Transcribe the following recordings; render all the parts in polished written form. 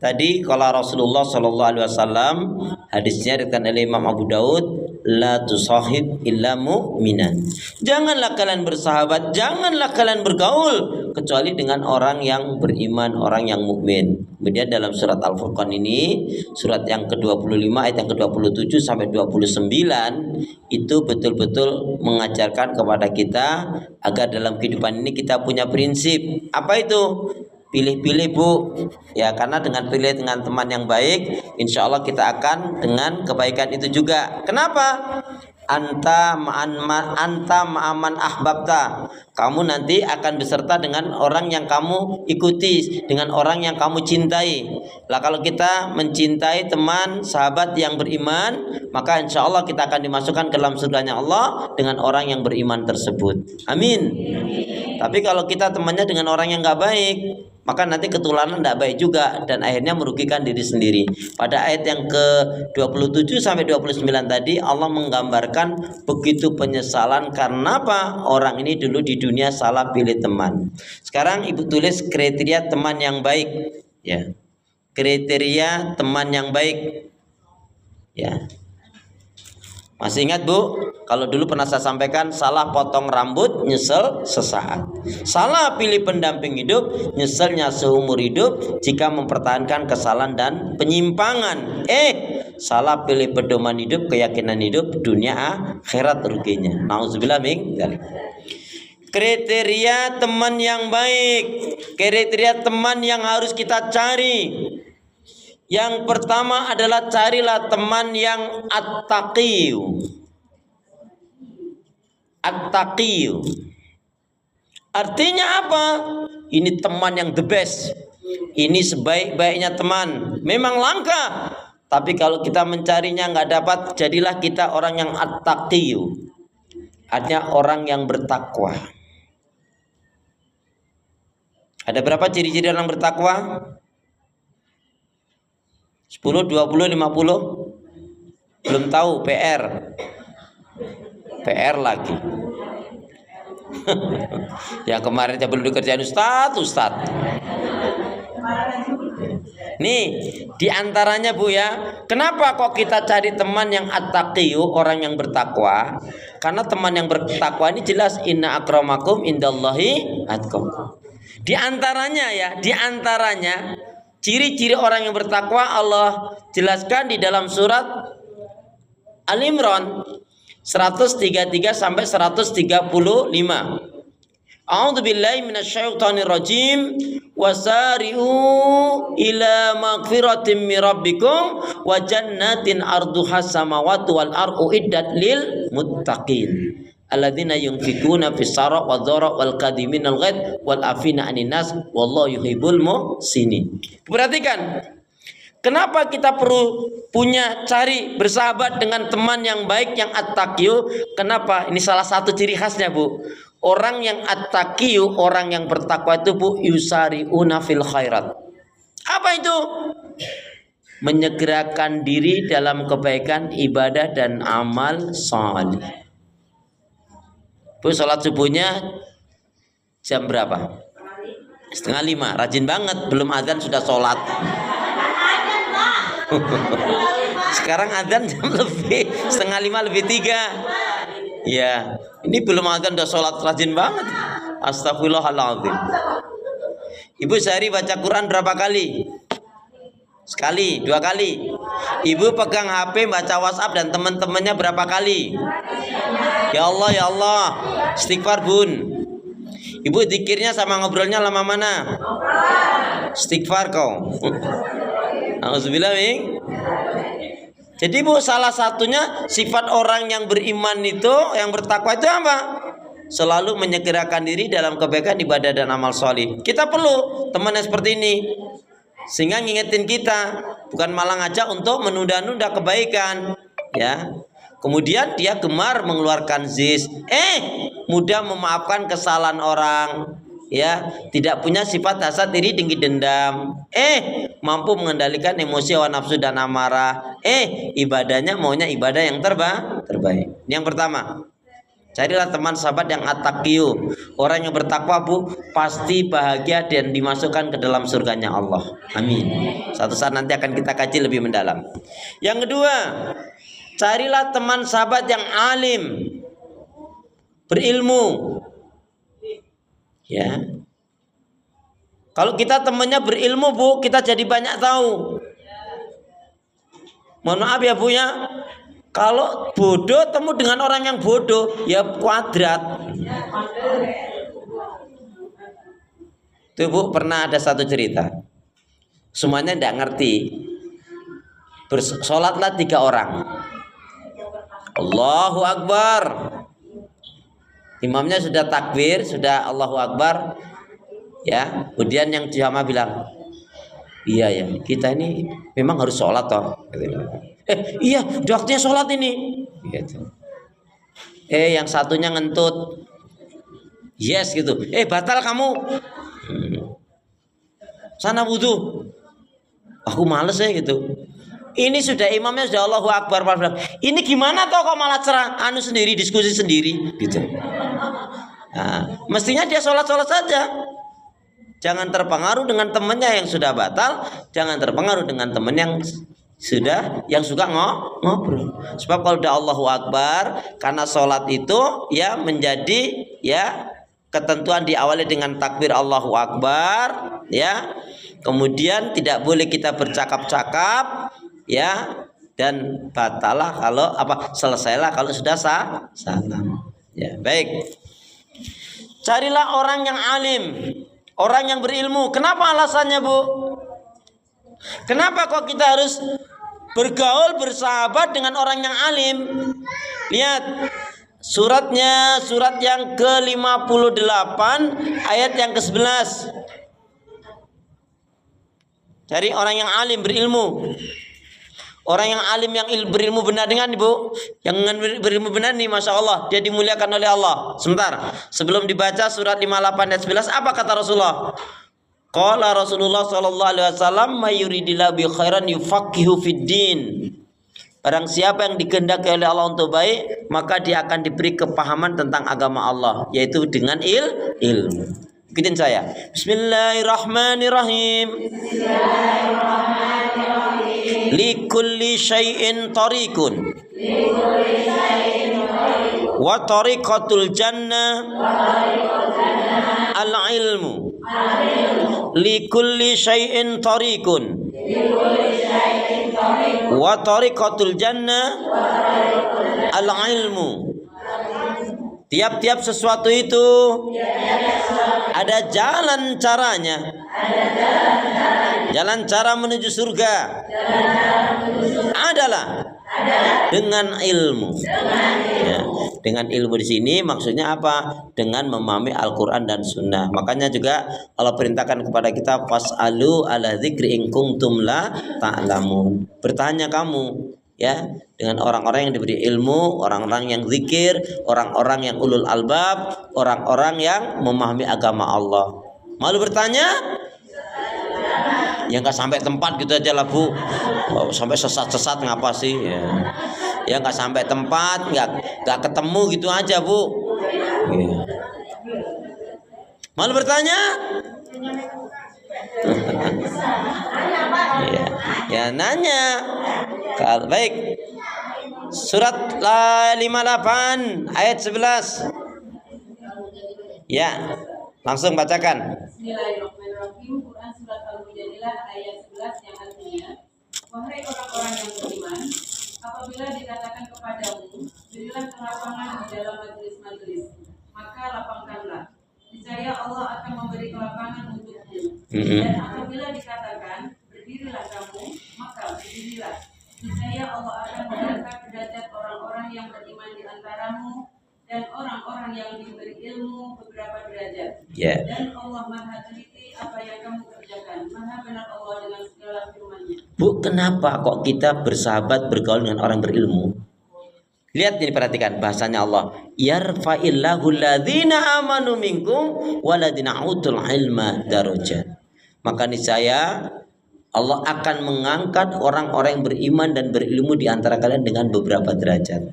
tadi kalau Rasulullah Shallallahu Alaihi Wasallam, hadisnya diriwayatkan oleh Imam Abu Daud, la tusahib illa mu'minan. Janganlah kalian bersahabat, janganlah kalian bergaul kecuali dengan orang yang beriman, orang yang mukmin. Kemudian dalam surat Al-Furqan ini, surat yang ke-25 ayat yang ke-27 sampai 29, itu betul-betul mengajarkan kepada kita agar dalam kehidupan ini kita punya prinsip. Apa itu? Pilih-pilih Bu, ya, karena dengan pilih dengan teman yang baik, insya Allah kita akan dengan kebaikan itu juga. Kenapa? Anta ma'aman ahbabta. Kamu nanti akan beserta dengan orang yang kamu ikuti, dengan orang yang kamu cintai. Lah kalau kita mencintai teman, sahabat yang beriman, maka insya Allah kita akan dimasukkan ke dalam surganya Allah dengan orang yang beriman tersebut. Amin. Tapi kalau kita temannya dengan orang yang gak baik, maka nanti ketularan tidak baik juga dan akhirnya merugikan diri sendiri. Pada ayat yang ke-27 sampai 29 tadi Allah menggambarkan begitu penyesalan karena apa? Orang ini dulu di dunia salah pilih teman. Sekarang Ibu tulis kriteria teman yang baik, ya. Kriteria teman yang baik. Ya. Masih ingat Bu? Kalau dulu pernah saya sampaikan, salah potong rambut, nyesel sesaat. Salah pilih pendamping hidup, nyeselnya seumur hidup jika mempertahankan kesalahan dan penyimpangan. Salah pilih pedoman hidup, keyakinan hidup, dunia akhirat ruginya. Nauzubillah min dzalik. Kriteria teman yang baik, kriteria teman yang harus kita cari. Yang pertama adalah carilah teman yang at-taqiyu. At-taqiyu artinya apa? Ini teman yang the best. Ini sebaik-baiknya teman. Memang langka, tapi kalau kita mencarinya nggak dapat, jadilah kita orang yang at-taqiyu. Artinya orang yang bertakwa. Ada berapa ciri-ciri orang bertakwa? 10, 20, 50? Belum tahu, PR lagi. Yang kemarin saya belum dikerjain Ustaz. Nih, diantaranya Bu ya, kenapa kok kita cari teman yang at-taqiyu, orang yang bertakwa? Karena teman yang bertakwa ini jelas inna akramakum indallahi atqakum. Diantaranya ciri-ciri orang yang bertakwa Allah jelaskan di dalam surat Al-Imran 133 sampai 135. A'udzubillahi minasyaitonir rajim. Wasari'u ila magfiratin mir rabbikum wa jannatin arduhas samawati wal ardu iddat lil muttaqin. Alladzina yunfikuna fis sarra wad dharra wal qadiminal ghaid wal afina 'anil nas wallahu yuhibbul muhsinin. Perhatikan, kenapa kita perlu cari bersahabat dengan teman yang baik, yang at-taqiyu? Kenapa? Ini salah satu ciri khasnya Bu. Orang yang at-taqiyu, orang yang bertakwa itu Bu, yusari'una fil khairat. Apa itu? Menyegerakan diri dalam kebaikan, ibadah dan amal saleh. Bu, sholat subuhnya jam berapa? 4:30. Rajin banget, belum azan sudah sholat. Sekarang azan jam 4:30 lebih 3. Ya, ini belum azan udah sholat, rajin banget. Astagfirullahaladzim. Ibu sehari baca Quran berapa kali? Sekali, 2 kali. Ibu pegang HP, baca WhatsApp dan teman-temannya berapa kali? Ya Allah, istighfar Bun. Ibu zikirnya sama ngobrolnya lama mana? Istighfar kau. Alhamdulillah. Jadi Bu, salah satunya sifat orang yang beriman itu, yang bertakwa itu apa? Selalu menyegerakan diri dalam kebaikan, ibadah dan amal sholih. Kita perlu teman yang seperti ini, sehingga ngingetin kita, bukan malah ngajak untuk menunda-nunda kebaikan, ya. Kemudian dia gemar mengeluarkan zis, mudah memaafkan kesalahan orang, ya, tidak punya sifat hasad, iri, dengki, dendam, mampu mengendalikan emosi, hawa nafsu dan amarah, ibadahnya maunya ibadah yang terbaik. Ini yang pertama. Carilah teman sahabat yang at-taqiyyu. Orang yang bertakwa Bu pasti bahagia dan dimasukkan ke dalam surganya Allah. Amin. Suatu saat nanti akan kita kaji lebih mendalam. Yang kedua, carilah teman sahabat yang alim, berilmu. Ya. Kalau kita temannya berilmu Bu, kita jadi banyak tahu. Mohon maaf ya Bu ya. Kalau bodoh temu dengan orang yang bodoh, ya kuadrat. Tuh Bu, pernah ada satu cerita. Semuanya tidak ngerti. Bersolatlah 3 orang. Allahu Akbar. Imamnya sudah takbir, sudah Allahu Akbar. Ya, kemudian yang jamaah bilang, iya ya, kita ini memang harus sholat toh. Iya, waktunya sholat ini. Gitu. Yang satunya ngentut. Yes gitu. Batal kamu. Sana wudhu. Aku males ya gitu. Ini sudah imamnya sudah Allahu Akbar. Ini gimana toh kok malah sendiri, diskusi sendiri gitu. Nah, mestinya dia sholat saja. Jangan terpengaruh dengan temannya yang sudah batal. Jangan terpengaruh dengan teman yang suka ngobrol. Sebab kalau udah Allahu Akbar, karena sholat itu ya menjadi ya ketentuan diawali dengan takbir Allahu Akbar, ya. Kemudian tidak boleh kita bercakap-cakap, ya, dan batalah kalau selesailah kalau sudah salam. Ya, baik. Carilah orang yang alim, orang yang berilmu. Kenapa alasannya, Bu? Kenapa kok kita harus bergaul, bersahabat dengan orang yang alim? Lihat suratnya, surat yang ke-58 ayat yang ke-11. Cari orang yang alim, berilmu. Orang yang alim, yang berilmu benar dengan Ibu. Yang berilmu benar nih, Masya Allah, dia dimuliakan oleh Allah. Sebentar, sebelum dibaca surat 58 ayat 11, apa kata Rasulullah? Qala Rasulullah sallallahu alaihi wasallam, "May yuridillahu bi khairan yufaqihu fid din." Barang siapa yang dikehendaki oleh Allah untuk baik, maka dia akan diberi kepahaman tentang agama Allah, yaitu dengan ilmu. Ikutin saya. Bismillahirrahmanirrahim. Likulli syai'in tariqun. Wa tariqatul jannah al-ilmu. Likulli syai'in tariqun. Wa tariqatul jannah al-ilmu. Tiap-tiap sesuatu itu ada jalan caranya. Jalan cara menuju surga adalah dengan ilmu. Ya, dengan ilmu di sini maksudnya apa? Dengan memahami Al-Quran dan Sunnah. Makanya juga Allah perintahkan kepada kita, fas'alu ala dzikri in kuntum la ta'lamun. Bertanya kamu, ya, dengan orang-orang yang diberi ilmu, orang-orang yang zikir, orang-orang yang ulul albab, orang-orang yang memahami agama Allah. Malu bertanya? Ya nggak sampai tempat gitu aja lah Bu. Sampai sesat-sesat ngapa sih? Ya nggak sampai tempat, nggak ketemu gitu aja Bu. Ya. Malu bertanya? Ya nanya. Baik. Surat 58 ayat 11. Ya, langsung bacakan. Bismillahirrahmanirrahim. Quran surat Al-Mujadilah ayat 11 yang artinya, wahai orang-orang yang beriman, apabila dikatakan kepadamu, berilah kelapangan di dalam majelis-majelis, maka lapangkanlah. Niscaya Allah akan memberi kelapangan untukmu. Dan apabila dikatakan, berdirilah kamu, maka berdirilah. Niscaya Allah akan mengangkat derajat orang-orang yang beriman di antaramu dan orang-orang yang diberi ilmu beberapa derajat. Dan Allah Maha teliti apa yang kamu kerjakan. Maha benar Allah dengan segala firman-Nya. Bu, kenapa kok kita bersahabat bergaul dengan orang berilmu? Lihat ini, perhatikan bahasanya Allah. Yarfa'illahu alladhina amanu minkum waladina utul ilma darajat. Maka niscaya Allah akan mengangkat orang-orang yang beriman dan berilmu di antara kalian dengan beberapa derajat.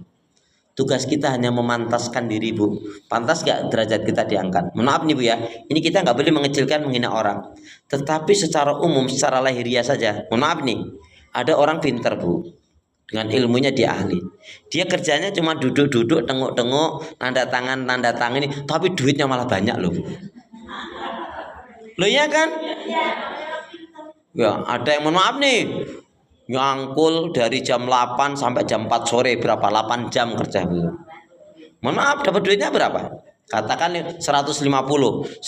Tugas kita hanya memantaskan diri, Bu. Pantas gak derajat kita diangkat? Mohon maaf nih, Bu ya. Ini kita nggak boleh mengecilkan, menghina orang. Tetapi secara umum, secara lahiriah saja. Mohon maaf nih. Ada orang pintar, Bu. Dengan ilmunya dia ahli. Dia kerjanya cuma duduk-duduk, tengok-tengok, tanda tangan ini. Tapi duitnya malah banyak loh, Bu. Loh iya kan? Ya, ada yang mohon maaf nih. Ngangkul dari jam 8 sampai jam 4 sore, berapa? 8 jam kerja. Mohon maaf, dapat duitnya berapa? Katakan 150. 150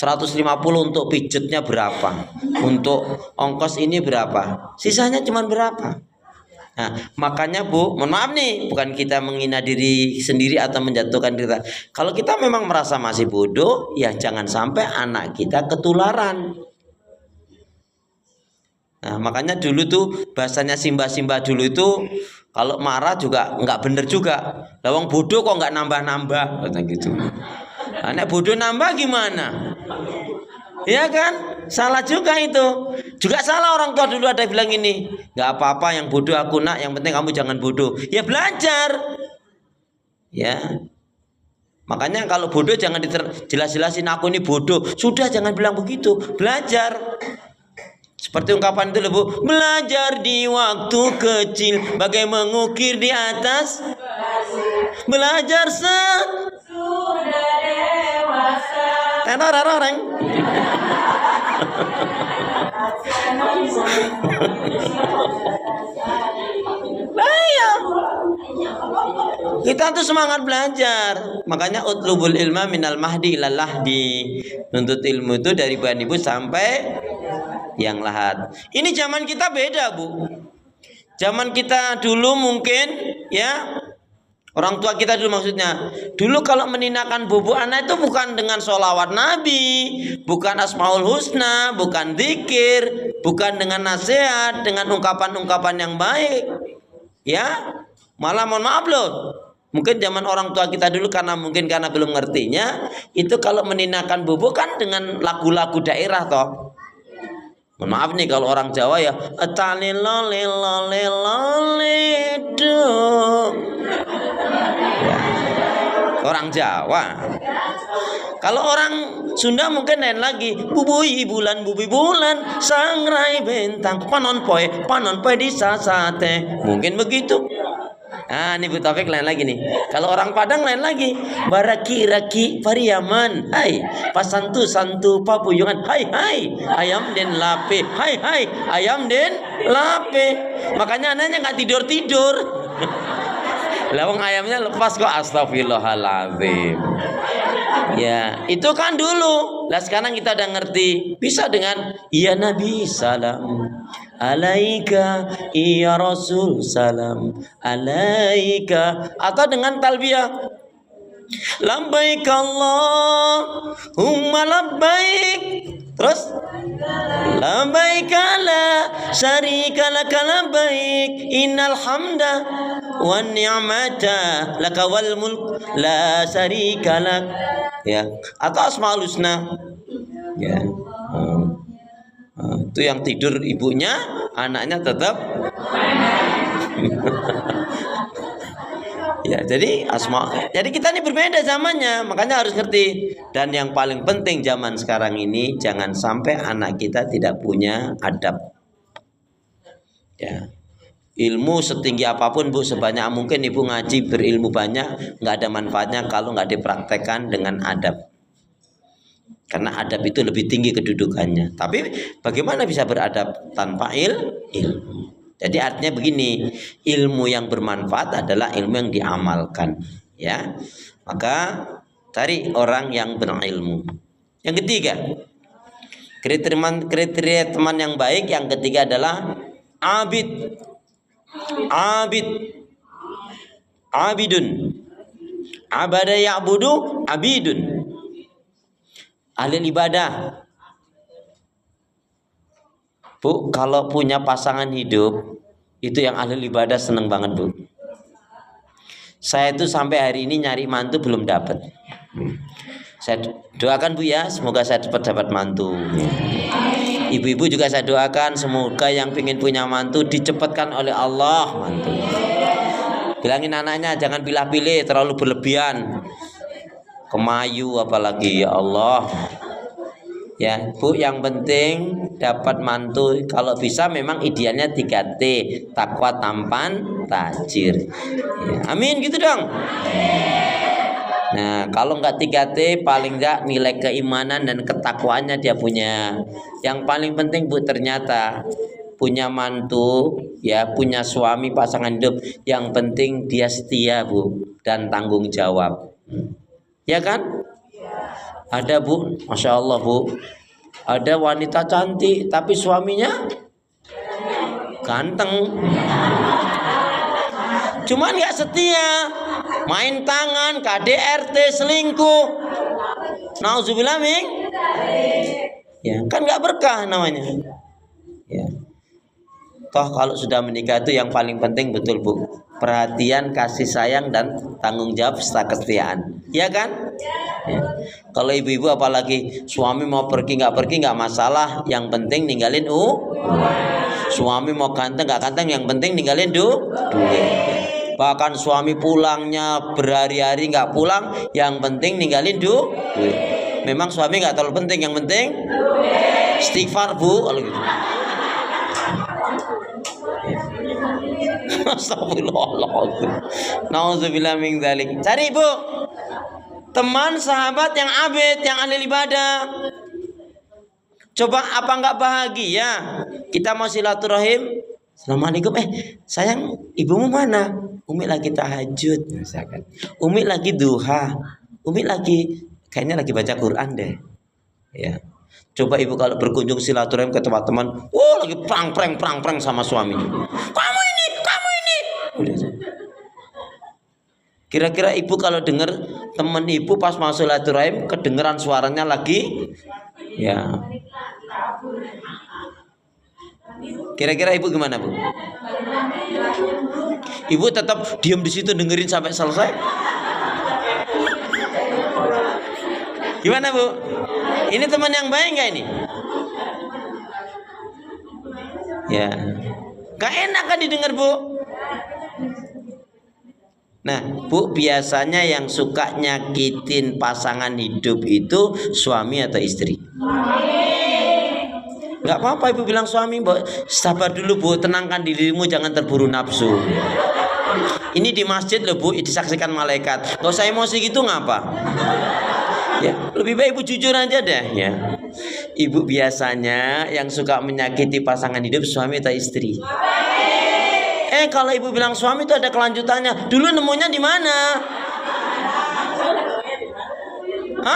untuk pijetnya berapa? Untuk ongkos ini berapa? Sisanya cuma berapa? Nah, makanya Bu, mohon maaf nih, bukan kita menghina diri sendiri atau menjatuhkan kita. Kalau kita memang merasa masih bodoh, ya jangan sampai anak kita ketularan. Nah, makanya dulu tuh bahasanya Simba dulu itu kalau marah juga nggak bener juga. Lawang bodoh kok nggak nambah-nambah, kata gitu. Anak bodoh nambah gimana? Ya kan? Salah juga itu. Juga salah orang tua dulu ada bilang ini, nggak apa-apa yang bodoh aku nak, yang penting kamu jangan bodoh. Ya belajar. Ya. Makanya kalau bodoh jangan jelas-jelasin aku ini bodoh. Sudah jangan bilang begitu. Belajar. Seperti ungkapan itu, Bu, belajar di waktu kecil bagai mengukir di atas. Belajar sudah dewasa. Tenor-orang. Ayo. Kita tuh semangat belajar. Makanya utlubul ilma minal mahdi ilal lahdi. Nuntut ilmu itu dari bahan ibu sampai yang lahat. Ini zaman kita beda, Bu. Zaman kita dulu mungkin ya, orang tua kita dulu maksudnya. Dulu kalau meninakan bubuk anak itu bukan dengan sholawat Nabi, bukan asmaul husna, bukan zikir, bukan dengan nasihat, dengan ungkapan-ungkapan yang baik. Ya, malah mohon maaf loh. Mungkin zaman orang tua kita dulu karena belum ngertinya, itu kalau meninakan bubuk kan dengan lagu-lagu daerah toh. Mohon maaf nih kalau orang Jawa ya, orang Jawa. Kalau orang Sunda mungkin lain lagi. Bubui bulan, sangrai bentang, panon poe di sasate. Mungkin begitu. Nah, ini Bu Taufik lain lagi nih. Kalau orang Padang lain lagi. Baraki-raki pariaman. Hai, pasantu papuyungan. Hai, ayam den lape. Hai, ayam den lape. Makanya anaknya nggak tidur. Lawang ayamnya lepas kok, astagfirullahaladzim. Ya, itu kan dulu. Lah sekarang kita udah ngerti. Bisa dengan ya Nabi salam alaika, ya Rasul salam alaika, atau dengan talbiyah labbaik Allahumma labbaik. Terus labbaik la syarika laka labbaik innal hamda wan ni'mata laka wal mulk la syarika lak. Ya, atau asmaul husna. Ya. Itu yang tidur ibunya, anaknya tetap. Ya, jadi jadi kita ini berbeda zamannya, makanya harus ngerti. Dan yang paling penting zaman sekarang ini, jangan sampai anak kita tidak punya adab. Ya. Ilmu setinggi apapun, Bu, sebanyak mungkin ibu ngaji berilmu banyak, nggak ada manfaatnya kalau nggak dipraktekkan dengan adab. Karena adab itu lebih tinggi kedudukannya. Tapi bagaimana bisa beradab tanpa ilmu? Jadi artinya begini, ilmu yang bermanfaat adalah ilmu yang diamalkan, ya. Maka cari orang yang berilmu. Yang ketiga, kriteria teman yang baik yang ketiga adalah abidun. Abada ya'budu abidun. Ahli ibadah. Bu, kalau punya pasangan hidup, itu yang ahli ibadah seneng banget, Bu. Saya itu sampai hari ini nyari mantu belum dapat. Saya doakan, Bu, ya, semoga saya dapat mantu. Ibu-ibu juga saya doakan semoga yang ingin punya mantu dicepatkan oleh Allah mantu. Bilangin anaknya jangan pilih-pilih terlalu berlebihan. Kemayu apalagi, ya Allah. Ya, Bu, yang penting dapat mantu. Kalau bisa memang idealnya 3T, takwa, tampan, tajir. Ya, amin gitu dong. Nah, kalau nggak 3T, paling nggak nilai keimanan dan ketakwaannya dia punya. Yang paling penting, Bu, ternyata punya mantu, ya, punya suami, pasangan hidup. Yang penting dia setia, Bu, dan tanggung jawab. Ya kan? Ada, Bu, Masya Allah, Bu, ada wanita cantik tapi suaminya ganteng, cuman nggak setia, main tangan, KDRT, selingkuh. Nauzubillah min. Ya, kan nggak berkah namanya. Ya. Toh kalau sudah menikah itu yang paling penting, betul Bu, perhatian, kasih sayang, dan tanggung jawab serta kesetiaan. Ya kan? Ya. Kalau ibu-ibu apalagi suami mau pergi nggak masalah, yang penting ninggalin suami mau ganteng nggak ganteng, yang penting ninggalin duit. Bahkan suami pulangnya berhari-hari nggak pulang, yang penting ninggalin duit. Memang suami nggak terlalu penting, yang penting istighfar, Bu, kalau gitu. Astagfirullahaladzim. Nauzubillah min dzalik. Cari, Bu, teman sahabat yang abid, yang ahli ibadah. Coba apa nggak bahagia? Kita mau silaturahim. Assalamualaikum, sayang, ibumu mana? Umi lagi tahajud, misalkan. Umi lagi duha. Umi lagi kayaknya lagi baca Quran deh. Ya. Coba ibu kalau berkunjung silaturahim ke tempat teman, lagi prang sama suaminya. Kamu ini. Udah. Kira-kira ibu kalau dengar teman ibu pas mau silaturahim kedengeran suaranya lagi, ya. Kira-kira ibu gimana, Bu? Ibu tetap diam di situ dengerin sampai selesai? Gimana, Bu? Ini teman yang baik nggak ini? Ya, gak enak kan didengar, Bu? Nah, Bu, biasanya yang suka nyakitin pasangan hidup itu suami atau istri? Gak apa-apa ibu bilang suami, Bu, sabar dulu, Bu, tenangkan dirimu, jangan terburu nafsu. Ini di masjid loh, Bu, disaksikan malaikat. Gak usah emosi gitu, ngapa? Ya, lebih baik ibu jujur aja deh, ya. Ibu biasanya yang suka menyakiti pasangan hidup suami atau istri? Kalau ibu bilang suami itu ada kelanjutannya. Dulu nemunya di mana?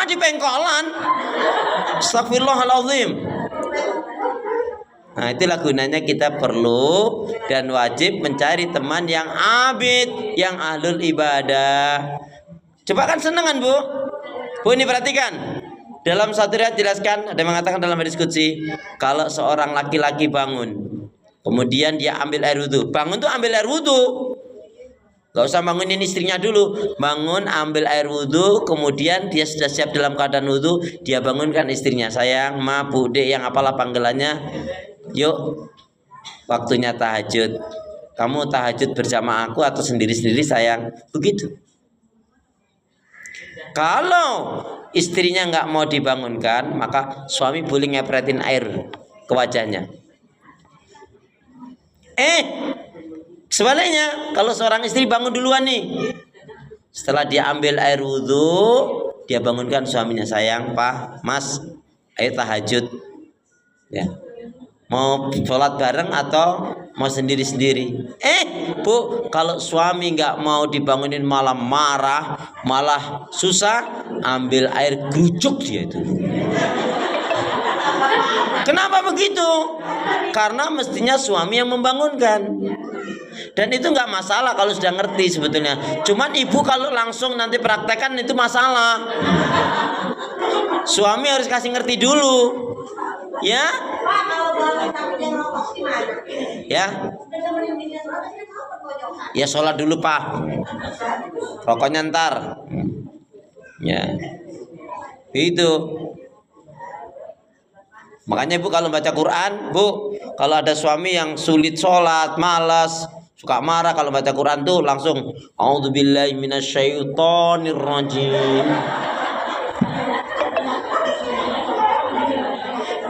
Di pengkolan. Astagfirullahaladzim. Nah, itulah gunanya kita perlu dan wajib mencari teman yang abid, yang ahlul ibadah. Coba kan seneng kan, Bu? Bu, ini perhatikan. Dalam satu riwayat jelaskan, ada yang mengatakan dalam hadis qudsi, kalau seorang laki-laki bangun, kemudian dia ambil air wudhu. Bangun tuh ambil air wudhu. Gak usah bangunin istrinya dulu. Bangun, ambil air wudhu. Kemudian dia sudah siap dalam keadaan wudhu, dia bangunkan istrinya. Sayang, ma, bu, dek, yang apalah panggilannya. Yuk, waktunya tahajud. Kamu tahajud bersama aku atau sendiri-sendiri, sayang? Begitu. Kalau istrinya nggak mau dibangunkan, maka suami boleh ngepretin air ke wajahnya. Sebaliknya, kalau seorang istri bangun duluan nih, setelah dia ambil air wudhu, dia bangunkan suaminya, sayang, Pak, Mas, ayo tahajud. Ya, mau sholat bareng atau mau sendiri-sendiri? Bu, kalau suami nggak mau dibangunin malah marah, malah susah, ambil air gerucuk dia itu. Kenapa begitu? Karena mestinya suami yang membangunkan. Dan itu nggak masalah kalau sudah ngerti sebetulnya. Cuman ibu kalau langsung nanti praktekkan itu masalah. Suami harus kasih ngerti dulu. Ya? Ya? Ya sholat dulu, Pak. Rokoknya ntar. Ya. Itu. Makanya Bu kalau baca Quran, Bu, kalau ada suami yang sulit sholat, malas, Suka marah kalau baca Quran tuh langsung a'udzubillahi minasyaitonirrajim.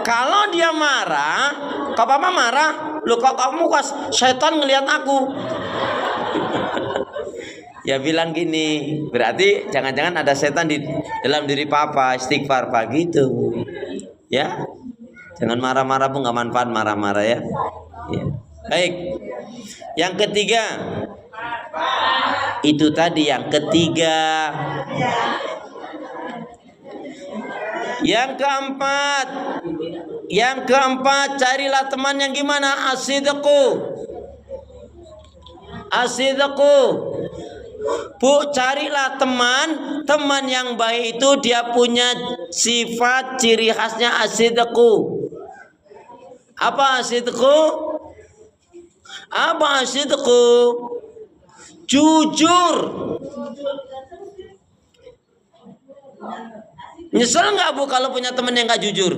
Kalau dia marah, kok papa marah? Loh kok kamu setan ngelihat aku? Ya bilang gini, berarti jangan-jangan ada setan di dalam diri papa, istighfar pak gitu. Ya. Jangan marah-marah pun nggak manfaat marah-marah ya. Ya. Baik. Yang ketiga. Itu tadi yang ketiga. Yang keempat, carilah teman yang gimana? Asidqu. Bu, carilah teman yang baik itu dia punya sifat ciri khasnya asidqu. Apa asidqu? Jujur. Nyesel nggak bu kalau punya teman yang nggak jujur?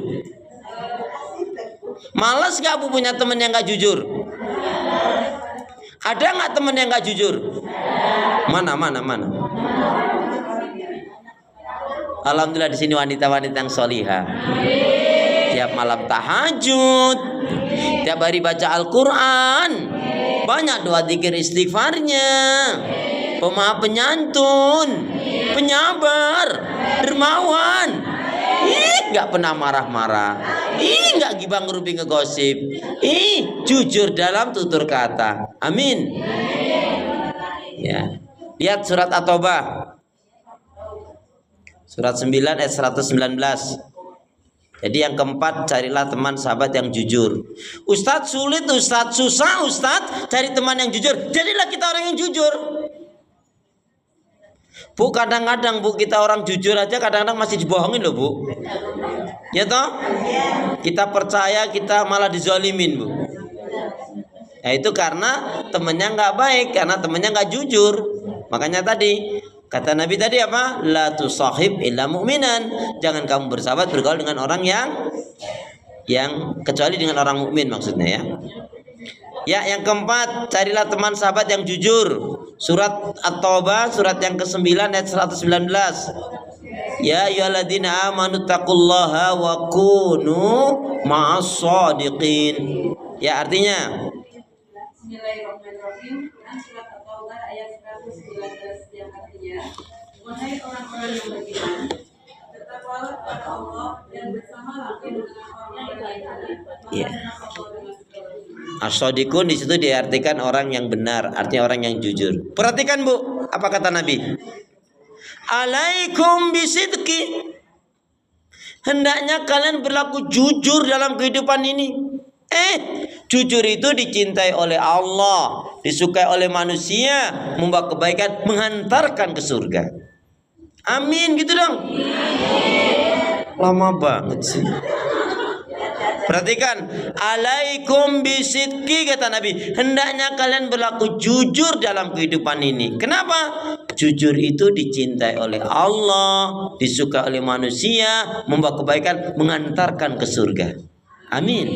Malas nggak bu punya teman yang nggak jujur? Ada nggak teman yang nggak jujur? Mana? Alhamdulillah di sini wanita-wanita yang solihah. Tiap malam tahajud, tiap hari baca Al-Quran, banyak doa dzikir istighfarnya, pemaaf penyantun, penyabar, dermawan, nggak pernah marah-marah, nggak gibah ngerupi ngegosip, jujur dalam tutur kata. Amin. Ya, lihat surat At-Taubah, surat 9 ayat 119. Jadi yang keempat, carilah teman sahabat yang jujur. Ustadz sulit, Ustadz susah, Ustadz cari teman yang jujur. Jadilah kita orang yang jujur. Bu, kadang-kadang bu kita orang jujur aja kadang-kadang masih dibohongin loh bu. Ya toh? Kita percaya kita malah dizalimin bu. Nah itu karena temennya nggak baik, karena temennya nggak jujur. Makanya tadi kata Nabi tadi apa? La tusahib illa mu'minan. Jangan kamu bersahabat bergaul dengan orang yang kecuali dengan orang mukmin maksudnya ya. Ya, yang keempat, carilah teman sahabat yang jujur. Surat At-Taubah surat yang ke-9 ayat 119. Ya ayyuhalladzina amanu taqullaha wa kunu ma'as shadiqin. Ya, artinya Bismillahirrahmanirrahim. Quran surat At-Taubah ayat 119 yang artinya, wahai orang-orang yang beriman, bertakwalah kepada Allah dan bersamalah dengan orang-orang yang beriman. As-shadiqun di situ diartikan orang yang benar, artinya orang yang jujur. Perhatikan bu, apa kata Nabi? Alaikum bisidqi. Hendaknya kalian berlaku jujur dalam kehidupan ini. Jujur itu dicintai oleh Allah, disukai oleh manusia, membawa kebaikan, menghantarkan ke surga. Amin, gitu dong. Lama banget sih. Perhatikan, alaikum bisidqi kata Nabi. Hendaknya kalian berlaku jujur dalam kehidupan ini. Kenapa? Jujur itu dicintai oleh Allah, disukai oleh manusia, membawa kebaikan, mengantarkan ke surga. Amin.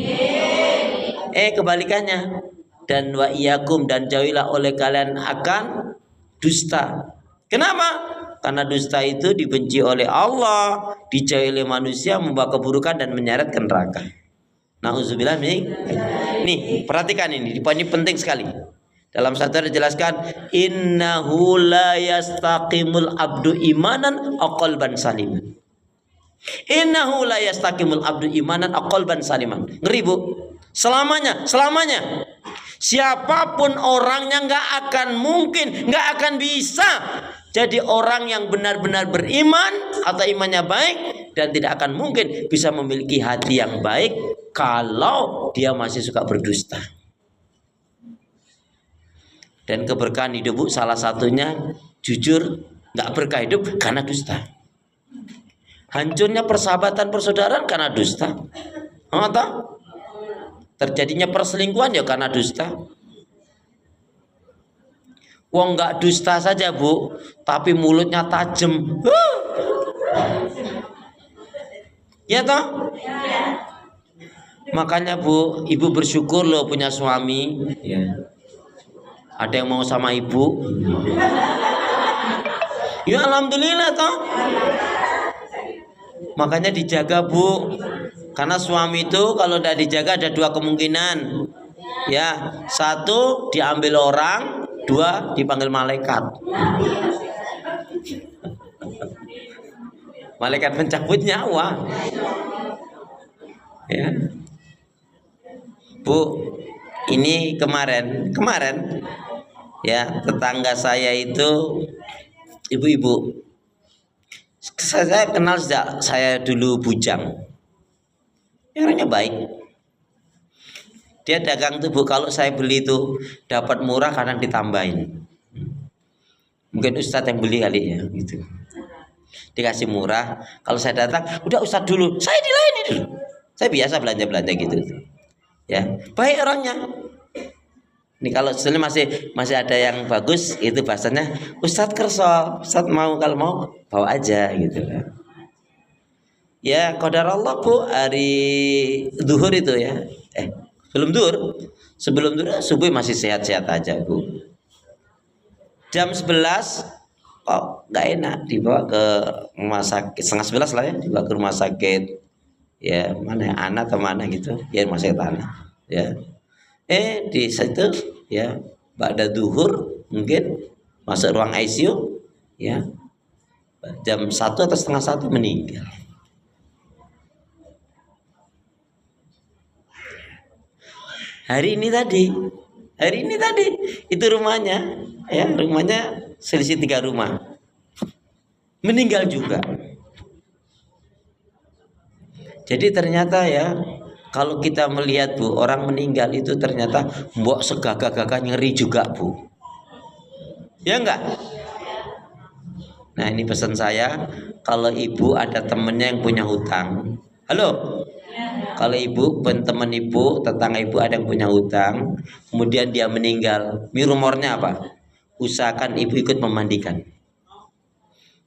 Kebalikannya, dan wa iyyakum, dan jauhilah oleh kalian akan dusta. Kenapa? Karena dusta itu dibenci oleh Allah, dijauhi oleh manusia, membawa keburukan dan menyeret ke neraka. Nauzubillah. Nih, perhatikan ini penting sekali. Dalam satu ayat dijelaskan, innahu la yastaqimul abdu imanan aqalban saliman. Innahu la yastaqimul abdu imanan aqalban saliman. Ngeri bu. Selamanya. Siapapun orangnya nggak akan bisa jadi orang yang benar-benar beriman atau imannya baik, dan tidak akan mungkin bisa memiliki hati yang baik kalau dia masih suka berdusta. Dan keberkahan hidup bu, salah satunya jujur, nggak berkah hidup karena dusta. Hancurnya persahabatan persaudaraan karena dusta. Atau terjadinya perselingkuhan ya karena dusta. Wong nggak dusta saja bu, tapi mulutnya tajam. Ya toh? Makanya bu, ibu bersyukur loh punya suami. Ya. Ada yang mau sama ibu? Ya alhamdulillah toh. Makanya dijaga Bu. Karena suami itu kalau tidak dijaga ada dua kemungkinan. Ya, satu diambil orang, dua dipanggil malaikat. Malaikat pencabut nyawa. Ya. Bu, ini kemarin ya tetangga saya itu ibu-ibu. Saya kenal sejak saya dulu bujang. Orangnya baik. Dia dagang tuh Bu, kalau saya beli itu dapat murah karena ditambahin. Mungkin Ustadz yang beli kali ya gitu. Dikasih murah. Kalau saya datang, udah Ustadz dulu, saya dilayani dulu. Saya biasa belanja gitu. Ya, baik orangnya. Ini kalau sebenarnya masih ada yang bagus, itu bahasanya Ustadz kerso, Ustadz mau, kalau mau bawa aja gitu. Ya qadar Allah Bu, hari zuhur itu ya. Sebelum zuhur subuh masih sehat-sehat aja Bu. Jam 11 kok nggak enak, dibawa ke rumah sakit, 10:30 lah ya, dibawa ke rumah sakit. Ya mana ya, anak atau mana gitu, ya rumah sakit anak. Ya, di situ ya ba'da zuhur mungkin masuk ruang ICU ya, jam 1 atau setengah 1 meninggal. Hari ini tadi itu rumahnya ya, rumahnya selisih 3 rumah, meninggal juga. Jadi ternyata ya, kalau kita melihat Bu, orang meninggal itu ternyata mbok segagah-gagah nyeri juga Bu. Ya enggak? Nah ini pesan saya, kalau ibu ada temennya yang punya hutang. Halo? Kalau ibu, teman ibu, tetangga ibu ada yang punya hutang, kemudian dia meninggal, ini rumornya apa? Usahakan ibu ikut memandikan.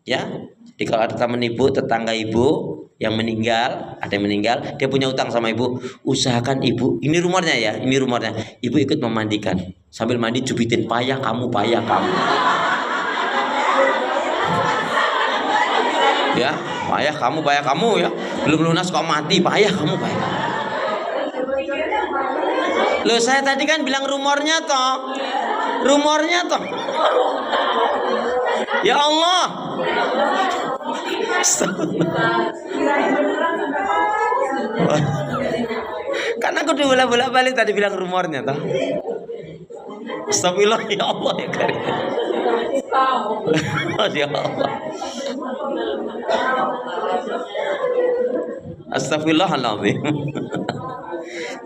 Ya, jadi kalau ada teman ibu, tetangga ibu yang meninggal, ada yang meninggal, dia punya hutang sama ibu, usahakan ibu, ini rumornya ya, ibu ikut memandikan. Sambil mandi jubitin, payah kamu. Ya, payah kamu ya, belum lunas kok mati, payah kamu. Loh saya tadi kan bilang rumornya toh. Ya Allah. Karena aku udah bolak-balik tadi bilang rumornya toh. Astagfirullah ya Allah ya Karim. Ya Allah. Astagfirullahaladzim.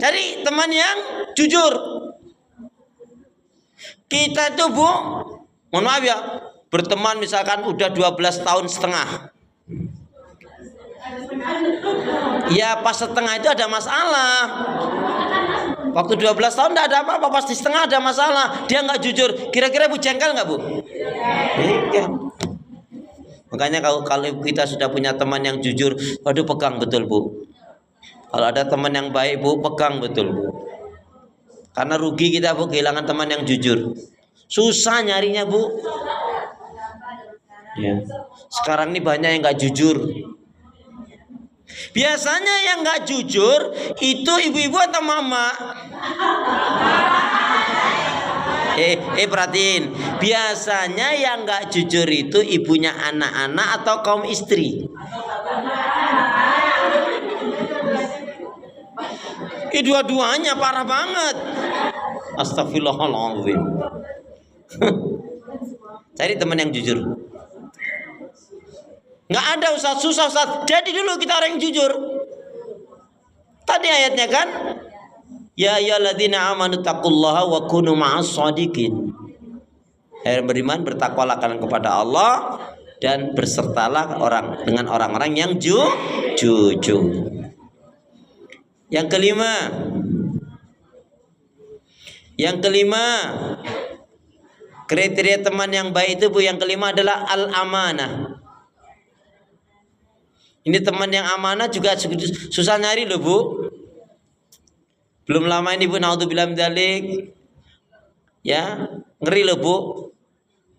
Cari teman yang jujur. Kita itu Bu, mohon maaf ya, berteman misalkan udah 12 tahun setengah. Ya pas setengah itu ada masalah. Waktu 12 tahun tidak ada apa-apa, pasti setengah ada masalah. Dia nggak jujur. Kira-kira Bu jengkel nggak Bu? Iya. Makanya kalau kita sudah punya teman yang jujur, waduh pegang betul Bu. Kalau ada teman yang baik Bu, pegang betul Bu. Karena rugi kita Bu kehilangan teman yang jujur. Susah nyarinya Bu. Ya. Sekarang ini banyak yang nggak jujur. Biasanya yang nggak jujur itu ibu-ibu atau mama. Perhatiin. Biasanya yang nggak jujur itu ibunya anak-anak atau kaum istri. Dua-duanya parah banget. Astagfirullahaladzim. Cari teman yang jujur. Nggak ada Ustaz, susah Ustaz. Jadi dulu kita orang yang jujur. Tadi ayatnya kan, ya ayyuhalladzina amanu taqullaha wa kunu ma'as shadiqin. Hai beriman, bertakwalah kalian kepada Allah dan bersertalah dengan orang-orang yang jujur. Yang kelima, kriteria teman yang baik itu Bu, yang kelima adalah al-amanah. Ini teman yang amanah juga susah nyari loh Bu. Belum lama ini Bu, naudzubillah min dzalik, Ya, ngeri loh Bu.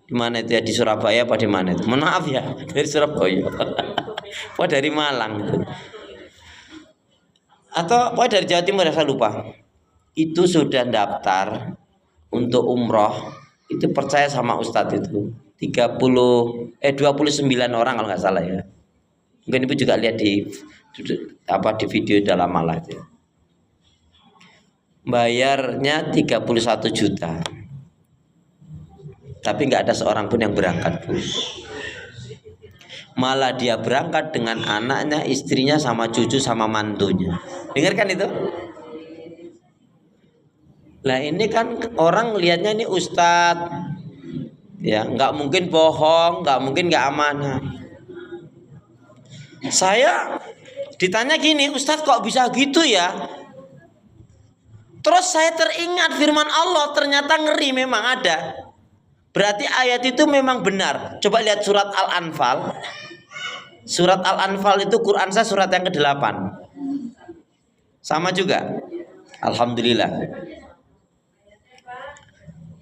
Di mana itu ya, di Surabaya apa di mana itu? Mohon maaf ya, dari Surabaya. Apa dari Malang itu. Atau apa dari Jawa Timur, saya lupa. Itu sudah daftar untuk umroh, itu percaya sama Ustadz itu 29 orang kalau nggak salah ya. Mungkin Ibu juga lihat di video dalam malah itu. Bayarnya 31 juta. Tapi nggak ada seorang pun yang berangkat, Bu. Malah dia berangkat dengan anaknya, istrinya, sama cucu, sama mantunya. Dengarkan itu. Lah ini kan orang lihatnya ini ustadz, ya nggak mungkin bohong, nggak mungkin nggak amanah. Saya ditanya gini, ustadz kok bisa gitu ya? Terus saya teringat firman Allah, ternyata ngeri memang ada. Berarti ayat itu memang benar. Coba lihat surat Al-Anfal. Surat Al-Anfal itu Quran saya surat yang ke-8. Sama juga. Alhamdulillah.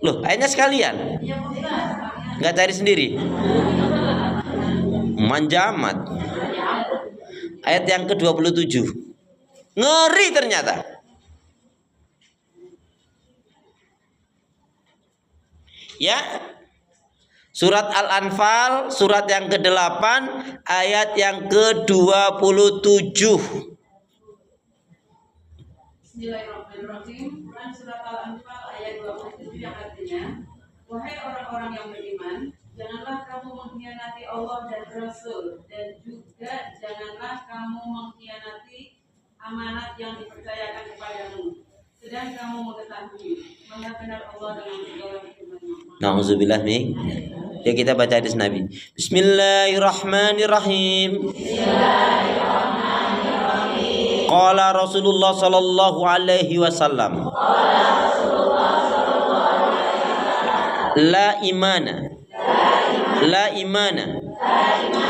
Loh, ayatnya sekalian. Nggak cari sendiri. Manjamat. Ayat yang ke-27. Ngeri ternyata. Ya. Surat Al-Anfal, surat yang ke-8, ayat yang ke-27. Bismillahirrahmanirrahim. Quran surat Al-Anfal ayat 27 yang artinya, wahai orang-orang yang beriman, janganlah kamu mengkhianati Allah dan Rasul, dan juga janganlah kamu mengkhianati amanat yang dipercayakan kepadamu. Sedang kamu mengetahui bahwa benar Allah dengan segala hikmahnya. Nauzubillah min. Ya, kita baca hadis Nabi. Bismillahirrahmanirrahim. Bismillahirrahmanirrahim. Qala Rasulullah sallallahu alaihi wasallam. La imana. La imana.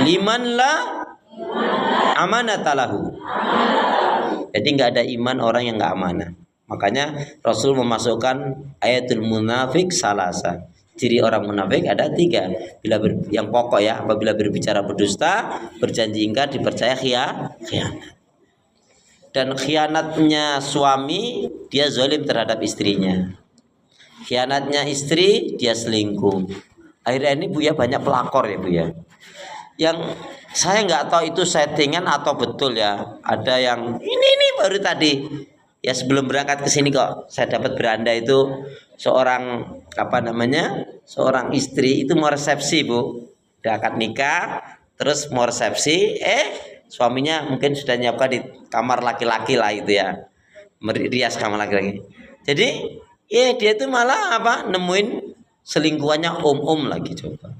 Liman la amanatalahu. Jadi nggak ada iman orang yang nggak amanah. Makanya Rasul memasukkan ayatul munafik salasa. Ciri orang munafik ada 3. Yang pokok ya, apabila berbicara berdusta, berjanji ingkar, dipercaya khianat. Dan khianatnya suami, dia zalim terhadap istrinya. Khianatnya istri, dia selingkuh. Akhirnya ini Bu ya, banyak pelakor ya Bu ya. Yang saya nggak tahu itu settingan atau betul ya. Ada yang ini baru tadi. Ya sebelum berangkat ke sini kok saya dapat beranda itu seorang seorang istri itu mau resepsi Bu, udah akad nikah, terus mau resepsi, suaminya mungkin sudah nyiapkan di kamar laki-laki lah itu ya, merias kamar laki-laki. Jadi dia itu malah nemuin selingkuhannya lagi coba.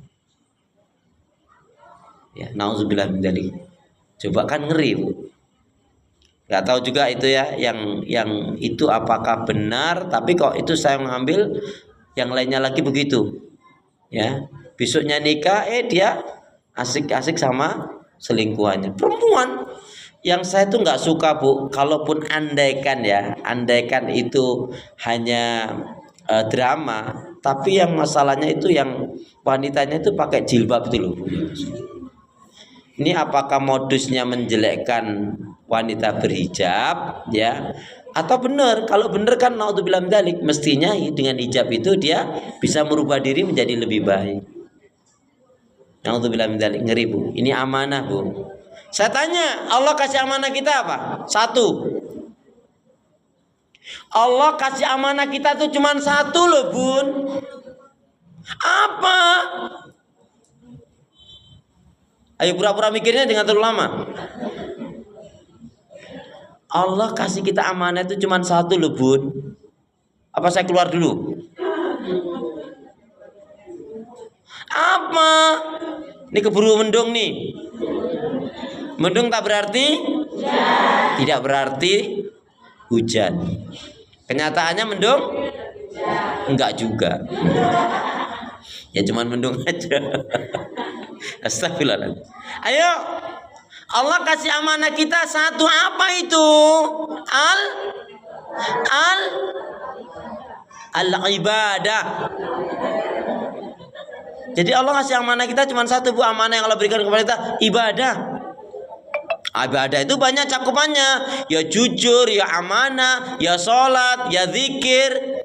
Ya, nauzubillah min dzalik. Coba kan ngeri Bu. Nggak tahu juga itu ya, yang itu apakah benar, tapi kok itu saya mengambil yang lainnya lagi begitu ya. Besoknya nikah dia asik-asik sama selingkuhannya perempuan. Yang saya tuh nggak suka Bu, kalaupun andaikan itu hanya drama, tapi yang masalahnya itu yang wanitanya itu pakai jilbab itu loh Bu. Ini apakah modusnya menjelekkan wanita berhijab ya, atau benar? Kalau benar kan naudzubillah min dzalik, mestinya dengan hijab itu dia bisa merubah diri menjadi lebih baik. Naudzubillah min dzalik, ngeri Bu. Ini amanah Bu. Saya tanya, Allah kasih amanah kita apa? 1. Allah kasih amanah kita tuh cuma 1 loh Bun. Apa? Ayo pura-pura mikirnya dengan terlalu lama. Allah kasih kita amanah itu cuma 1 loh Bun. Apa saya keluar dulu? Apa? Ini keburu mendung nih. Mendung tak berarti? Tidak berarti hujan. Kenyataannya mendung? Enggak juga. Ya cuman mendung aja. Astagfirullahaladzim. Ayo, Allah kasih amanah kita 1, apa itu? Al-ibadah. Jadi Allah ngasih amanah kita cuma satu, Bu. Amanah yang Allah berikan kepada kita ibadah. Ibadah itu banyak cakupannya. Ya jujur, ya amanah, ya sholat, ya zikir,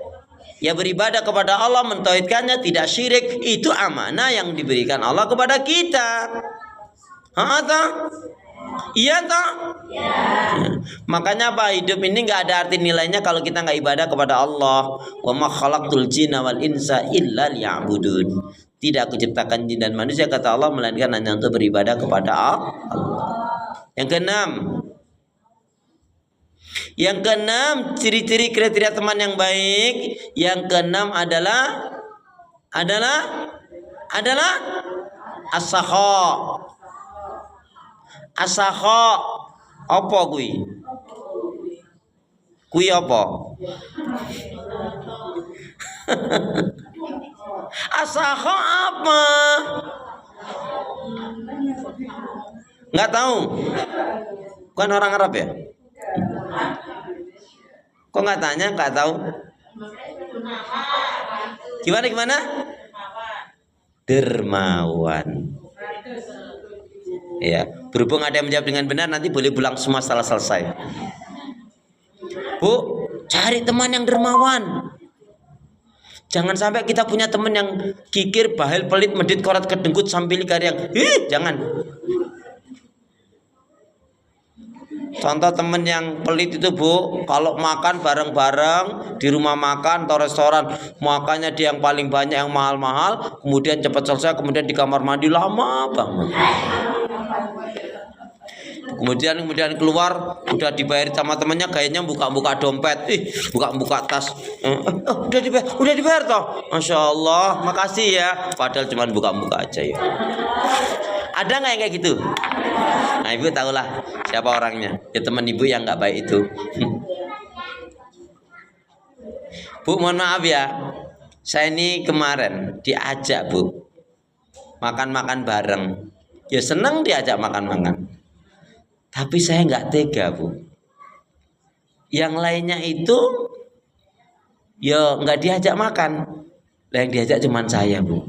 ya beribadah kepada Allah, mentauhidkannya, tidak syirik. Itu amanah yang diberikan Allah kepada kita. Toh? Iya toh? Ya. Makanya apa? Hidup ini nggak ada arti nilainya kalau kita nggak ibadah kepada Allah. Wa ma khalaqtul jinna wal insa illa liya'budun. Tidak aku ciptakan jin dan manusia, kata Allah, melainkan hanya untuk beribadah kepada Allah. Yang keenam, ciri-ciri kriteria teman yang baik. Yang keenam adalah as-sakha. As-sakha apa kuwi? Kuwi apa? As-sakha apa? Nggak tahu. Bukan orang Arab ya? Kok nggak tanya? Nggak tahu. Gimana? Dermawan. Ya, berhubung ada yang menjawab dengan benar, nanti boleh pulang semua setelah selesai. Bu, cari teman yang dermawan. Jangan sampai kita punya teman yang kikir, bahil, pelit, medit, korat, kedengkut, sampili, karyang. Jangan. Contoh temen yang pelit itu, Bu, kalau makan bareng-bareng di rumah makan atau restoran, makannya dia yang paling banyak, yang mahal-mahal, kemudian cepat selesai, kemudian di kamar mandi lama banget. Kemudian keluar, udah dibayar sama temennya, kayaknya buka-buka dompet, buka-buka tas. Udah dibayar toh. Masya Allah, makasih ya. Padahal cuma buka-buka aja ya. Ada nggak yang kayak gitu? Nah, ibu tahulah siapa orangnya. Ya teman ibu yang nggak baik itu. Bu, mohon maaf ya. Saya ini kemarin diajak, Bu, makan-makan bareng. Ya senang diajak makan-makan. Tapi saya nggak tega, Bu. Yang lainnya itu ya nggak diajak makan. Yang diajak cuma saya, Bu.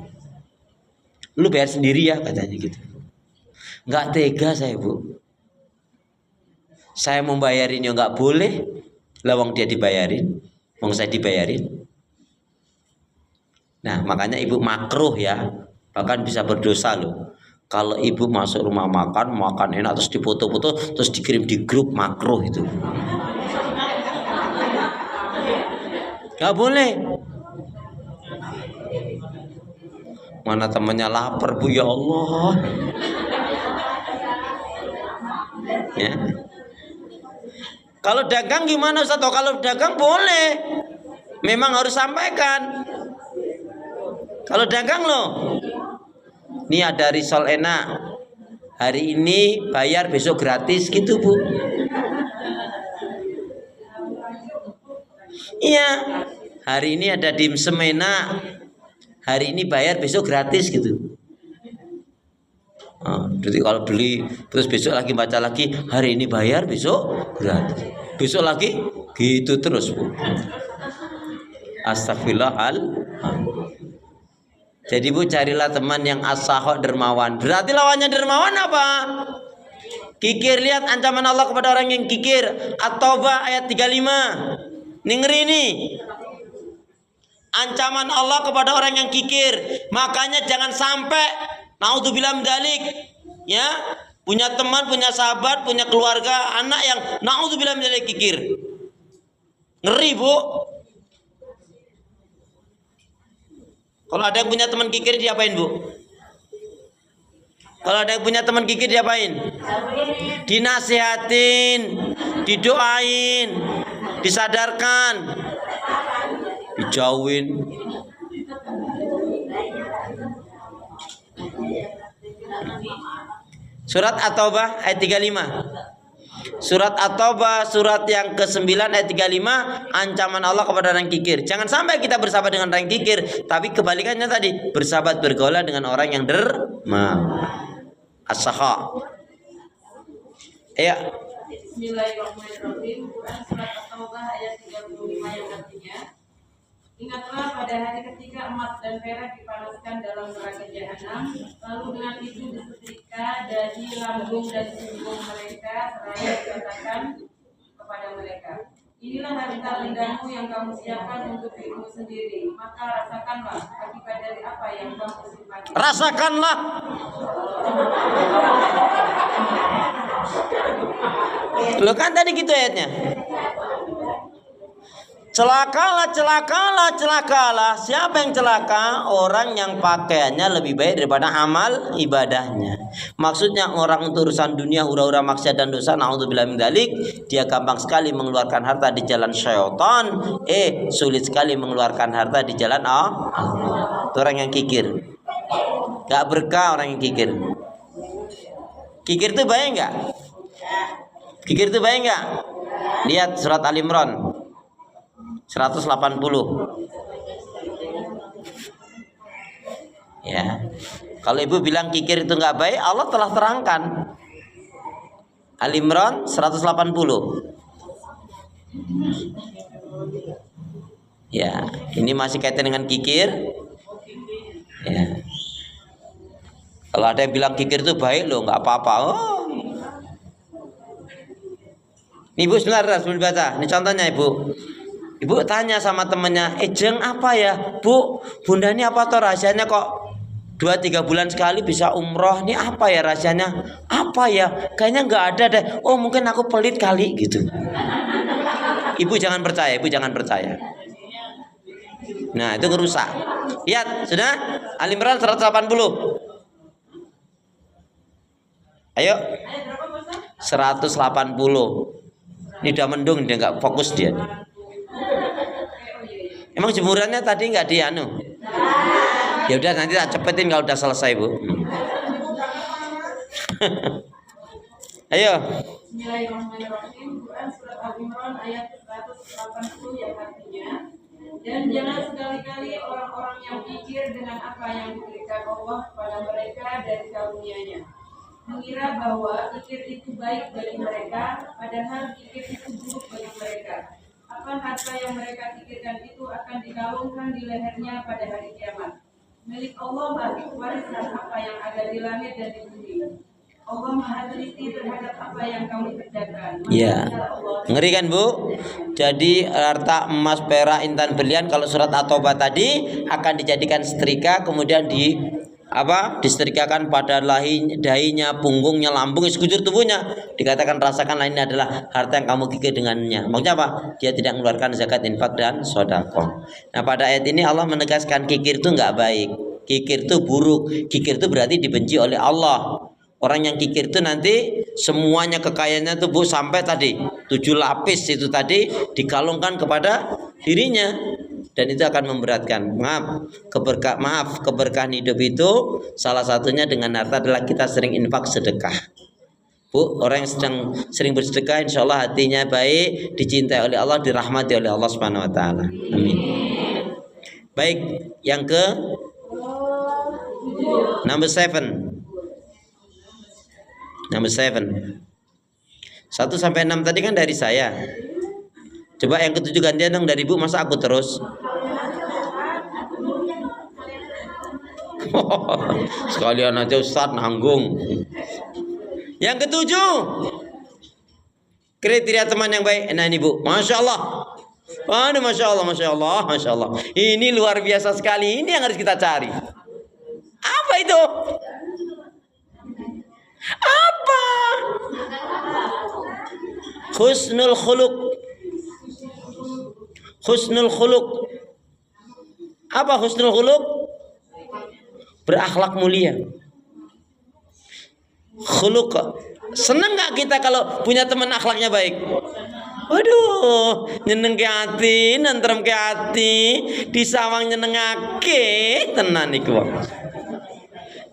Lu bayar sendiri ya, katanya gitu. Nggak tega saya, Bu. Saya mau bayarin ya nggak boleh. Lawang dia dibayarin, mau saya dibayarin. Nah, makanya ibu makruh ya, bahkan bisa berdosa loh. Kalau ibu masuk rumah makan enak, terus dipoto-foto, terus dikirim di grup, makruh itu. Gak boleh. Mana temannya lapar, Bu, ya Allah. Ya. Kalau dagang gimana, Ustaz? Kalau dagang boleh. Memang harus sampaikan. Kalau dagang loh. Ini ada risol enak, hari ini bayar, besok gratis gitu, Bu. Iya, hari ini ada dimsum enak, hari ini bayar, besok gratis gitu. Jadi kalau beli terus besok lagi baca lagi, hari ini bayar, besok gratis, besok lagi gitu terus, Bu. Astagfirullahaladzim. Jadi, Bu, carilah teman yang as-sakha, dermawan. Berarti lawannya dermawan apa? Kikir. Lihat ancaman Allah kepada orang yang kikir. At-Taubah ayat 35. Ngeri ini. Ancaman Allah kepada orang yang kikir. Makanya jangan sampai naudzubillah min dzalik, ya, punya teman, punya sahabat, punya keluarga, anak yang naudzubillah min dzalik kikir. Ngeri, Bu. Kalau ada yang punya teman kikir diapain, Bu? Kalau ada yang punya teman kikir diapain? Dinasihatin, didoain, disadarkan, dijauhin. Surat At-Taubah ayat 35. Surat At-Taubah surat yang ke-9 ayat 35, ancaman Allah kepada orang kikir. Jangan sampai kita bersahabat dengan orang kikir, tapi kebalikannya tadi, bersahabat bergaul dengan orang yang dermawan. As-sakha. Ya. Bismillahirrahmanirrahim. Quran surat At-Taubah ayat 35 yang artinya, Ingatlah pada hari ketika emas dan perak dipanaskan dalam neraka jahanam, lalu dengan itu disetrika dahi, lambung dan punggung mereka, seraya dikatakan kepada mereka, inilah harta lendamu yang kamu siapkan untuk dirimu sendiri, maka rasakanlah akibat dari apa yang kamu simpan. Rasakanlah. Loh kan tadi gitu ayatnya. Celakalah, celakalah, celakalah. Siapa yang celaka? Orang yang pakaiannya lebih baik daripada amal ibadahnya. Maksudnya orang untuk urusan dunia, hura-hura maksiat dan dosa, naudzubillah min dzalik, dia gampang sekali mengeluarkan harta di jalan syaitan. Sulit sekali mengeluarkan harta di jalan Allah. Itu orang yang kikir. Gak berkah orang yang kikir. Kikir itu baik nggak? Kikir itu baik nggak? Lihat surat Al-Imran 180. Ya. Kalau ibu bilang kikir itu nggak baik, Allah telah terangkan. Al-Imran 180. Ya, ini masih kaitan dengan kikir. Ya. Kalau ada yang bilang kikir itu baik loh, nggak apa-apa. Oh. Ibu sebentar sebelum baca. Ini contohnya ibu. Ibu tanya sama temennya, Jeng apa ya bu, bunda ini apa toh rahasianya kok 2-3 bulan sekali bisa umroh, ini apa ya rahasianya, apa ya, kayaknya nggak ada deh, oh mungkin aku pelit kali gitu. Ibu jangan percaya, ibu jangan percaya. Nah itu ngerusak. Lihat sudah Al-Imran 180. Ayo 180. Ini udah mendung, dia nggak fokus dia. Emang jemurannya tadi nggak dianu? Ya udah nanti tak cepetin kalau udah selesai bu. Ayo. Bismillahirrahmanirrahim. Quran surat Al-Imran ayat 180 yang artinya, dan jangan sekali-kali orang-orang yang pikir dengan apa yang diberikan Allah kepada mereka dari karunia-Nya, mengira bahwa pikir itu baik bagi mereka, padahal pikir itu buruk bagi mereka. Apa harta yang mereka pikirkan itu akan dikalungkan di lehernya pada hari kiamat. Milik Allah lah warisan apa yang ada di langit dan di bumi. Allah Maha teliti terhadap apa yang kamu kerjakan. Iya. Ngeri kan bu? Jadi harta emas, perak, intan, berlian kalau surat At-Taubah tadi akan dijadikan setrika, kemudian disetrikakan pada dahinya, punggungnya, lambung, sekujur tubuhnya. Dikatakan rasakanlah ini adalah harta yang kamu kikir dengannya. Maksudnya apa? Dia tidak mengeluarkan zakat, infak dan sedekah. Nah pada ayat ini Allah menegaskan kikir itu nggak baik. Kikir itu buruk. Kikir itu berarti dibenci oleh Allah. Orang yang kikir itu nanti semuanya kekayaannya itu bu sampai tadi 7 lapis itu tadi dikalungkan kepada dirinya. Dan itu akan memberatkan. Keberkahan hidup itu salah satunya dengan harta adalah kita sering infak sedekah. Bu, orang yang sering bersedekah, insya Allah hatinya baik, dicintai oleh Allah, dirahmati oleh Allah Subhanahu Wa Taala. Amin. Baik, yang ke number 7. Number 7. 1 sampai 6 tadi kan dari saya. Coba yang ke-7 gantian dong dari ibu, masa aku terus? Sekalian aja Ustaz nanggung. Yang ke-7, kriteria teman yang baik. Nah ini bu, Masya Allah. Aduh, Masya Allah, Masya Allah, Masya Allah. Ini luar biasa sekali. Ini yang harus kita cari. Apa itu? Apa? Husnul khuluq. Husnul khuluq. Apa husnul khuluq? Berakhlak mulia. Khuluq. Senang gak kita kalau punya teman akhlaknya baik? Waduh, nyeneng ke hati, nentrem ke hati, disawang nyenengake tenan iku.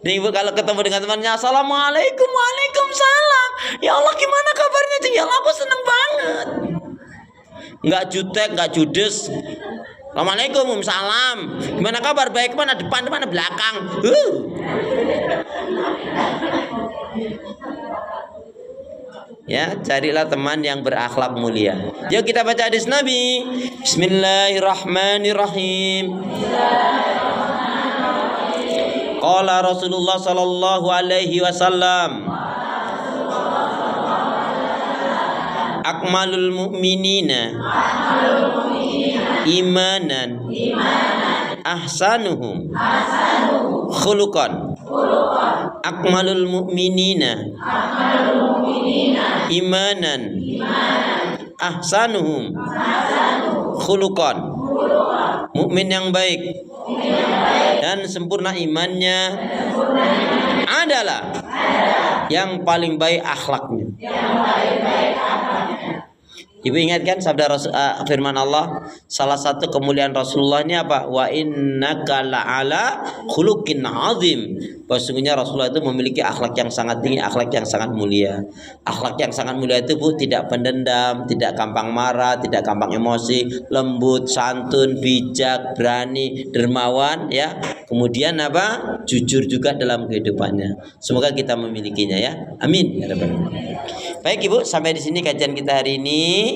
Nih ibu kalau ketemu dengan temannya, assalamualaikum, waalaikumsalam. Ya Allah gimana kabarnya? Ya Allah aku seneng banget. Enggak jutek, enggak judes. Assalamualaikum, salam. Gimana kabar? Baik, mana depan, mana belakang? Ya, carilah teman yang berakhlak mulia. Yuk kita baca hadis Nabi. Bismillahirrahmanirrahim. Qala Rasulullah sallallahu alaihi wasallam, akmalul mu'minina imanan ahsanuhum khuluqan. Akmalul mu'minina imanan ahsanuhum khuluqan. Mukmin yang baik dan sempurna imannya adalah yang paling baik akhlaknya. Ibu ingatkan sabda firman Allah, salah satu kemuliaan Rasulullah ini apa? Wa innaka la'ala khuluqin azim. Sesungguhnya Rasulullah itu memiliki akhlak yang sangat tinggi, akhlak yang sangat mulia. Akhlak yang sangat mulia itu Bu, tidak pendendam, tidak gampang marah, tidak gampang emosi, lembut, santun, bijak, berani, dermawan, ya. Kemudian apa? Jujur juga dalam kehidupannya. Semoga kita memilikinya ya. Amin ya rabbal alamin. Baik Ibu, sampai di sini kajian kita hari ini.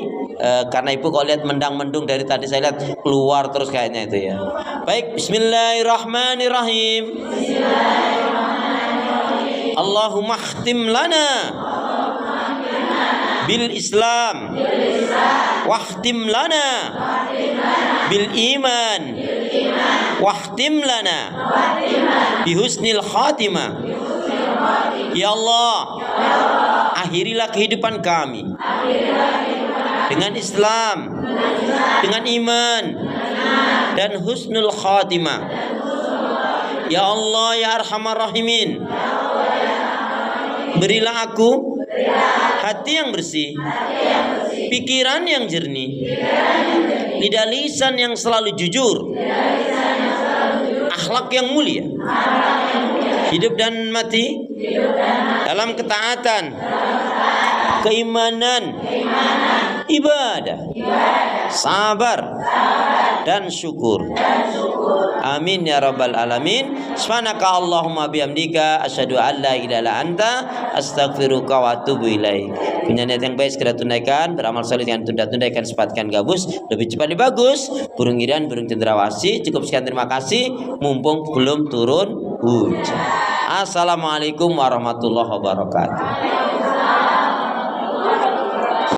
Karena Ibu kalau lihat mendang-mendung dari tadi saya lihat keluar terus kayaknya itu ya. Baik, bismillahirrahmanirrahim. Allahumma khtim lana bil Islam wahtim lana bil iman wahtim lana bi husnil khatimah. Ya Allah, akhirilah kehidupan kami dengan Islam, dengan iman dan husnul khatimah. Ya Allah ya Arhamar Rahimin, berilah aku hati yang bersih, pikiran yang jernih, lidah lisan yang selalu jujur, akhlak yang mulia, hidup dan mati dalam ketaatan, keimanan, ibadah, sabar dan syukur. Amin ya rabbal alamin. Subhanaka Allahumma bihamdika asyhadu an la ilaha illa anta astaghfiruka wa atubu ilaik. Punya niat yang baik segera tunaikan, beramal saleh dengan tunda-tunda ikan sepatkan gabus, lebih cepat lebih bagus. Burung irian, burung cendrawasih. Cukup sekian, terima kasih. Mumpung belum turun hujan. Assalamualaikum warahmatullahi wabarakatuh.